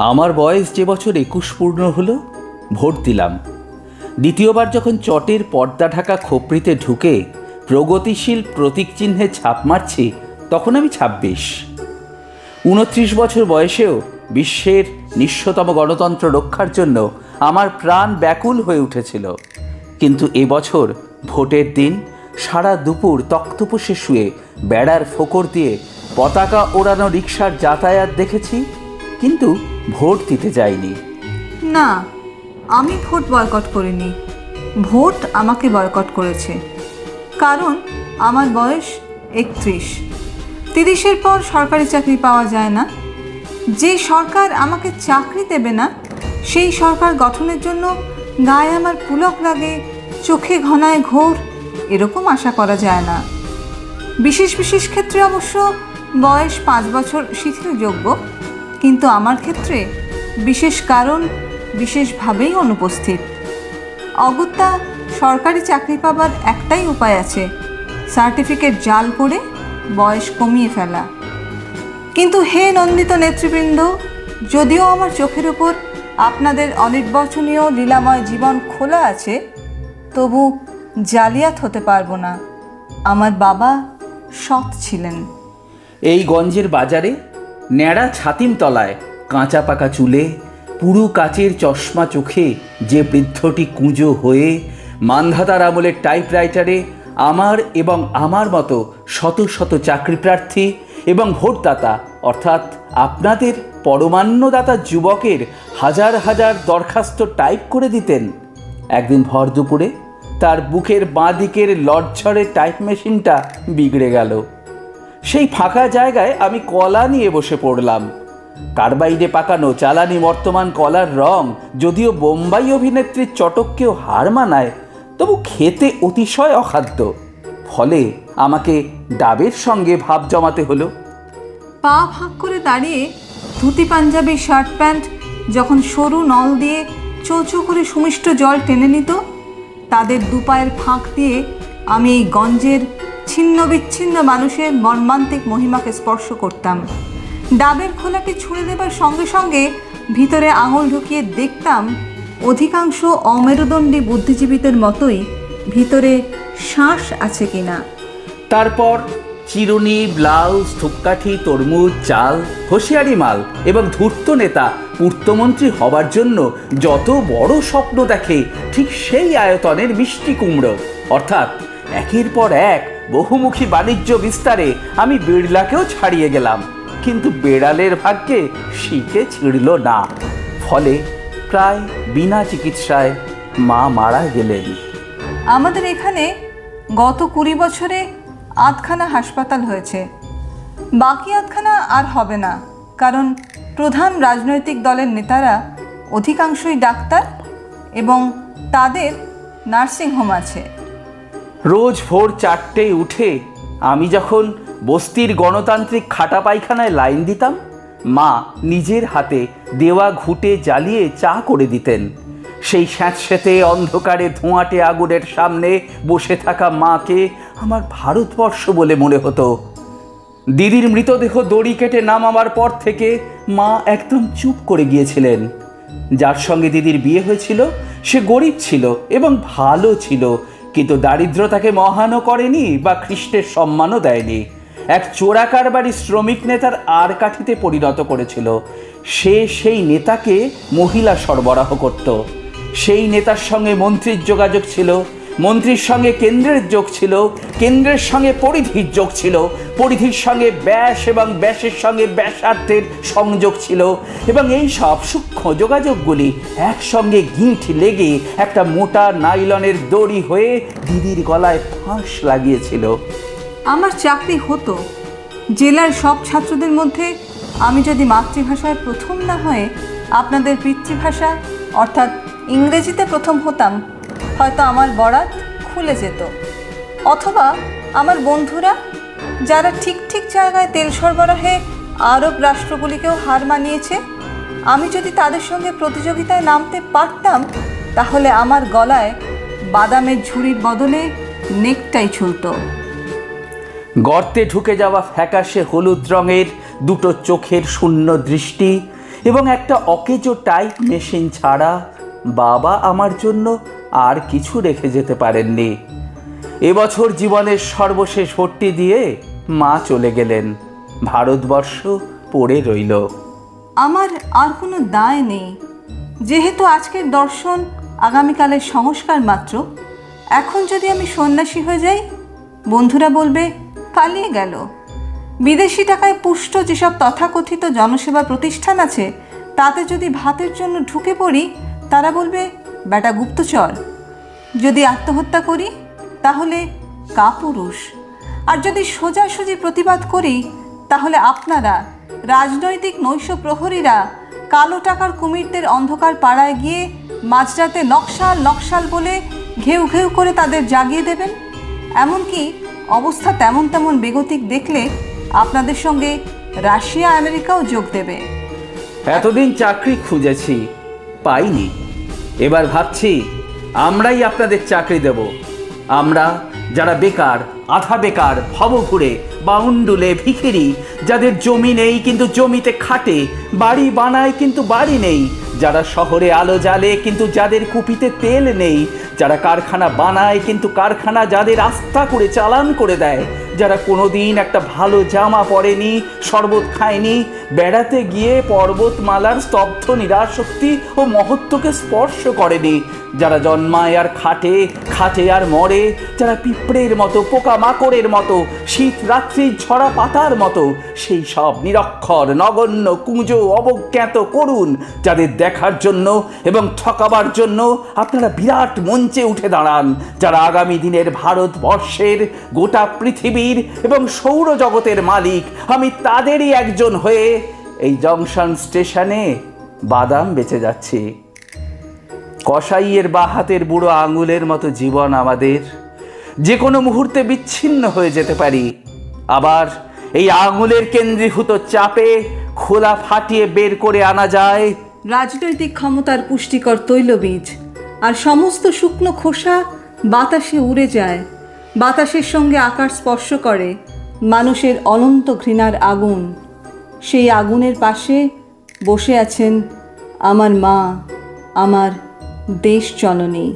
আমার বয়স যে বছর 21 পূর্ণ হলো, ভোট দিলাম। দ্বিতীয়বার যখন চটের পর্দা ঢাকা খোপড়িতে ঢুকে প্রগতিশীল প্রতীক চিহ্নে ছাপ মারছি, তখন আমি 26। 29 বছর বয়সেও বিশ্বের নিঃস্বতম গণতন্ত্র রক্ষার জন্য আমার প্রাণ ব্যাকুল হয়ে উঠেছিল। কিন্তু এবছর ভোটের দিন সারা দুপুর তক্তপোষে শুয়ে বেড়ার ফোকর দিয়ে পতাকা ওড়ানো রিকশার যাতায়াত দেখেছি, কিন্তু ভোট দিতে যাইনি। না, আমি ভোট বয়কট করিনি, ভোট আমাকে বয়কট করেছে। কারণ আমার বয়স 31। 30-এর পর সরকারি চাকরি পাওয়া যায় না। যে সরকার আমাকে চাকরি দেবে না, সেই সরকার গঠনের জন্য গায়ে আমার পুলক লাগে, চোখে ঘনায় ঘোর, এরকম আশা করা যায় না। বিশেষ বিশেষ ক্ষেত্রে অবশ্য বয়স 5 বছর শিথিলযোগ্য, কিন্তু আমার ক্ষেত্রে বিশেষ কারণ বিশেষভাবেই অনুপস্থিত। অগত্যা সরকারি চাকরি পাবার একটাই উপায় আছে, সার্টিফিকেট জাল করে বয়স কমিয়ে ফেলা। কিন্তু হে নন্দিত নেতৃবৃন্দ, যদিও আমার চোখের উপর আপনাদের অনির্বচনীয় লীলাময় জীবন খোলা আছে, তবু জালিয়াত হতে পারবো না। আমার বাবা সৎ ছিলেন। এই গঞ্জের বাজারে ন্যাড়া ছাতিম তলায় কাঁচা পাকা চুলে পুরু কাচের চশমা চোখে যে বৃদ্ধটি কুঁজো হয়ে মান্ধাতার আমলের টাইপরাইটারে আমার এবং আমার মতো শত শত চাকরিপ্রার্থী এবং ভোটদাতা অর্থাৎ আপনাদের পরমান্নদাতা যুবকের হাজার হাজার দরখাস্ত টাইপ করে দিতেন, একদিন ভর দুপুরে তার বুকের বাঁ দিকের লড়ঝড়ে টাইপ মেশিনটা বিগড়ে গেল। সেই ফাঁকা জায়গায় আমি কলা নিয়ে বসে পড়লাম। কার্বাইডে পাকানো চালানি বর্তমান কলার রং যদিও বোম্বাই অভিনেত্রীর চটককেও হার মানায়, তবু খেতে অতিশয় অখাদ্য। ফলে আমাকে ডাবের সঙ্গে ভাব জমাতে হলো। পা ফাঁক করে দাঁড়িয়ে ধুতি পাঞ্জাবি শার্ট প্যান্ট যখন সরু নল দিয়ে চোচো করে সুমিষ্ট জল টেনে নিত, তাদের দুপায়ের ফাঁক দিয়ে আমি এই গঞ্জের ছিন্ন বিচ্ছিন্ন মানুষের মর্মান্তিক মহিমাকে স্পর্শ করতাম। ডাবের খোলাটি ছুঁড়ে দেবার সঙ্গে সঙ্গে ভিতরে আঙুল ঢুকিয়ে দেখতাম অধিকাংশ অমেরুদণ্ডী বুদ্ধিজীবীদের মতোই ভিতরে শ্বাস আছে কিনা। তারপর চিরুনি, ব্লাউজ, ধূপকাঠি, তরমুজ, চাল, হুঁশিয়ারি মাল এবং ধূর্ত নেতা পূর্তমন্ত্রী হবার জন্য যত বড় স্বপ্ন দেখে, ঠিক সেই আয়তনের মিষ্টি কুমড়ো, অর্থাৎ একের পর এক বহুমুখী বাণিজ্য বিস্তারে আমি বিড়লাকেও ছাড়িয়ে গেলাম। কিন্তু বেড়ালের ভাগ্যে শিখে ছিঁড়ল না। ফলে প্রায় বিনা চিকিৎসায় মা মারা গেলেন। আমাদের এখানে গত 20 বছরে 8খানা হাসপাতাল হয়েছে। বাকি 8খানা আর হবে না, কারণ প্রধান রাজনৈতিক দলের নেতারা অধিকাংশই ডাক্তার এবং তাদের নার্সিংহোম আছে। রোজ ভোর 4টেয় উঠে আমি যখন বস্তির গণতান্ত্রিক খাটা পায়খানায় লাইন দিতাম, মা নিজের হাতে দেওয়া ঘুঁটে জ্বালিয়ে চা করে দিতেন। সেই স্যাঁতস্যাঁতে অন্ধকারে ধোঁয়াটে আগুনের সামনে বসে থাকা মাকে আমার ভারতবর্ষ বলে মনে হতো। দিদির মৃতদেহ দড়ি কেটে নামাবার পর থেকে মা একদম চুপ করে গিয়েছিলেন। যার সঙ্গে দিদির বিয়ে হয়েছিল সে গরিব ছিল এবং ভালো ছিল, কিন্তু দারিদ্রতাকে মহানও করেনি বা খ্রিস্টের সম্মানও দেয়নি। এক চোরা কারবারি শ্রমিক নেতার আর কাঠিতে পরিণত করেছিল। সে সেই নেতাকে মহিলা সরবরাহ করত। সেই নেতার সঙ্গে মন্ত্রীর যোগাযোগ ছিল, মন্ত্রীর সঙ্গে কেন্দ্রের যোগ ছিল, কেন্দ্রের সঙ্গে পরিধির যোগ ছিল, পরিধির সঙ্গে ব্যাস এবং ব্যাসের সঙ্গে ব্যাসার্থের সংযোগ ছিল, এবং এই সব সূক্ষ্ম যোগাযোগগুলি একসঙ্গে গিঁঠ লেগে একটা মোটা নাইলনের দড়ি হয়ে দিদির গলায় ফাঁস লাগিয়েছিল। আমার চাকরি হতো। জেলার সব ছাত্রদের মধ্যে আমি যদি মাতৃভাষায় প্রথম না হয়ে আপনাদের পিতৃভাষা অর্থাৎ ইংরেজিতে প্রথম হতাম, হয়তো আমার বরাত খুলে যেত। অথবা আমার বন্ধুরা যারা ঠিক ঠিক জায়গায় তেল সরবরাহে আরব রাষ্ট্রগুলিকেও হার মানিয়েছে, আমি যদি তাদের সঙ্গে প্রতিযোগিতায় নামতে পারতাম, তাহলে আমার গলায় বাদামের ঝুড়ির বদলে নেকটাই ঝুলত। গর্তে ঢুকে যাওয়া ফ্যাকাশে হলুদ রঙের দুটো চোখের শূন্য দৃষ্টি এবং একটা অকেজো টাইপ মেশিন ছাড়া বাবা আমার জন্য আর কিছু রেখে যেতে পারেননি। এবছর জীবনের সর্বশেষ ভোটটি দিয়ে মা চলে গেলেন, ভারতবর্ষ পড়ে রইল। আমার আর কোনো দায় নেই, যেহেতু আজকের দর্শন আগামীকালের সংস্কার মাত্র। এখন যদি আমি সন্ন্যাসী হয়ে যাই, বন্ধুরা বলবে পালিয়ে গেল। বিদেশি টাকায় পুষ্ট যেসব তথাকথিত জনসেবা প্রতিষ্ঠান আছে, তাতে যদি ভাতের জন্য ঢুকে পড়ি, তারা বলবে বেটা গুপ্তচর। যদি আত্মহত্যা করি, তাহলে কাপুরুষ। আর যদি সোজাসুজি প্রতিবাদ করি, তাহলে আপনারা রাজনৈতিক নৈশ প্রহরীরা কালো টাকার কুমিরদের অন্ধকার পাড়ায় গিয়ে মাঝরাতে নকশাল নকশাল বলে ঘেউ ঘেউ করে তাদের জাগিয়ে দেবেন। এমনকি অবস্থা তেমন তেমন বেগতিক দেখলে আপনাদের সঙ্গে রাশিয়া আমেরিকাও যোগ দেবে। এতদিন চাকরি খুঁজেছি, পাইনি। এবার ভাবছি আমরাই আপনাদের চাকরি দেব। আমরা যারা বেকার, আধা বেকার, ভবঘুরে, বাউন্ডুলে, ভিখিরি, যাদের জমি নেই কিন্তু জমিতে খাটে, বাড়ি বানায় কিন্তু বাড়ি নেই, যারা শহরে আলো জ্বালে কিন্তু যাদের কুপিতে তেল নেই, যারা কারখানা বানায় কিন্তু কারখানা যাদের আস্থা করে চালান করে দেয়, যারা কোনোদিন একটা ভালো জামা পরেনি, শরবত খায়নি, বেড়াতে গিয়ে পর্বতমালার স্তব্ধ নিরাশক্তি ও মহত্বকে স্পর্শ করেনি, যারা জন্মায় আর খাটে, খাটে আর মরে, যারা পিঁপড়ের মতো, পোকামাকড়ের মতো, শীত রাত্রির ঝরা পাতার মতো, সেই সব নিরক্ষর, নগণ্য, কুঁজো, অবজ্ঞাত, করুণ, যাদের দেখার জন্য এবং ঠকাবার জন্য আপনারা বিরাট মঞ্চে উঠে দাঁড়ান, যারা আগামী দিনের ভারতবর্ষের, গোটা পৃথিবীর এবং সৌরজগতের মালিক, আমি তাদেরই একজন হয়ে এই জংশন স্টেশনে বাদাম বেচে যাচ্ছি। কসাইয়ের বা হাতের বুড়ো আঙুলের মতো জীবন আমাদের, যে কোনো মুহূর্তে বিচ্ছিন্ন হয়ে যেতে পারি। আবার এই আঙুলের কেন্দ্রীভূত চাপে খোলা ফাটিয়ে বের করে আনা যায় রাজনৈতিক ক্ষমতার পুষ্টিকর তৈলবীজ, আর সমস্ত শুকনো খোসা বাতাসে উড়ে যায়। বাতাসের সঙ্গে আকাশ স্পর্শ করে মানুষের অনন্ত ঘৃণার আগুন। সেই আগুনের পাশে বসে আছেন আমার মা, আমার দেশ জননী।